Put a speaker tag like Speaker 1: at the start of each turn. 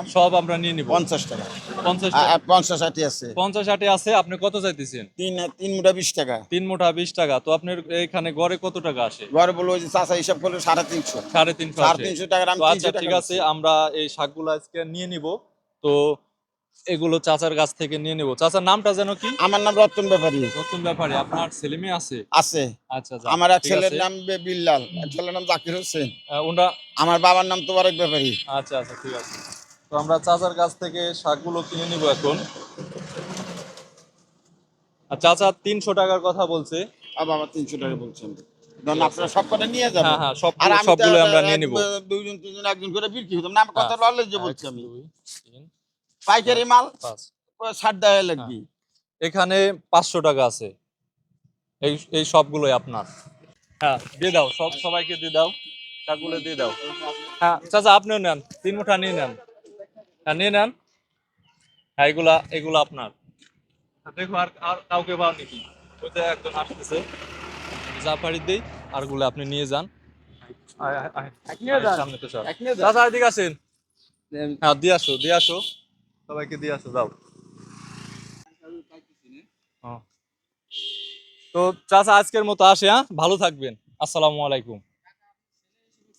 Speaker 1: সব আমরা নিয়ে নিব
Speaker 2: 50 টাকা।
Speaker 1: 50 টাকা
Speaker 2: 50 60 আছে।
Speaker 1: 50 60 আছে। আপনি কত চাইতেছেন?
Speaker 2: 3 মুঠা 20 টাকা।
Speaker 1: 3 মুঠা 20 টাকা। তো আপনার এখানে গড়ে কত টাকা আসে?
Speaker 2: ঘরে বললো ওই যে চাচা হিসাব করলো 350।
Speaker 1: 350 আসে।
Speaker 2: 350 টাকার আমি
Speaker 1: তো
Speaker 2: 300
Speaker 1: আচ্ছা
Speaker 2: টাকা
Speaker 1: ঠিক আছে,
Speaker 2: বেচছি।
Speaker 1: আমরা এই শাকগুলো আজকে নিয়ে নিব। তো এগুলো চাচার কাছ থেকে নিয়ে নিব। চাচার নামটা যেন কি?
Speaker 2: আমার নাম রতন ব্যাপারী।
Speaker 1: নতুন ব্যাপারে আপনার ছেলে মেয়ে আছে?
Speaker 2: আছে।
Speaker 1: আচ্ছা যাক,
Speaker 2: আমার এক
Speaker 1: ঠিক
Speaker 2: ছেলের
Speaker 1: আছে।
Speaker 2: নাম বিল্লাল, এক ছেলের নাম জাকির হোসেন।
Speaker 1: ওটা
Speaker 2: আমার বাবার নাম তোবারক ব্যাপারী।
Speaker 1: আচ্ছা আচ্ছা ঠিক আছে। তো আমরা চাচার কাছ থেকে শাকগুলো কিনে নিব এখন। আর চাচা 300 টাকার কথা বলছে।
Speaker 2: বাবা 300 টাকা বলছেন। ধরুন আপনারা সব কটা নিয়ে যাবেন।
Speaker 1: হ্যাঁ হ্যাঁ,
Speaker 2: আর আমি তো
Speaker 1: সবগুলো আমরা নিয়ে নিব।
Speaker 2: দুইজন তিনজন একজন করে বিক্রি হতাম না, আমি
Speaker 1: হ্যাঁ,
Speaker 2: কথা লড়লে যে
Speaker 1: 1
Speaker 2: বলছি আমি
Speaker 1: 2 3
Speaker 2: পাইকারি
Speaker 1: 4
Speaker 2: মাল
Speaker 1: 5।
Speaker 2: 60 টাকা
Speaker 1: হ্যাঁ,
Speaker 2: লাগবে।
Speaker 1: এখানে 500 টাকা আছে। এই এই সবগুলোই আপনার। হ্যাঁ দিয়ে দাও, সবাইকে দিয়ে দাও, শাকগুলো দিয়ে দাও। হ্যাঁ চাচা আপনিও নেন, 3 মুঠা নিয়ে নেন। হ্যাঁ নিয়ে নেন। হ্যাঁ এগুলা এগুলা আপনার। দেখো আর আর কাউকে পাও নাকি? ওই যে একজন আসতেছে, জাফারি দেই, আর গুলো আপনি নিয়ে যান। আয় আয় আয় আয়, সামনে তো সর। চাচা এদিকে আসেন। হ্যাঁ দিয়ে আসো, দিয়ে আসো, সবাইকে দিয়ে আসো, যাও। হ্যাঁ। তো চাচা আজকের মতো আসে, হ্যাঁ ভালো থাকবেন। আসসালামু আলাইকুম।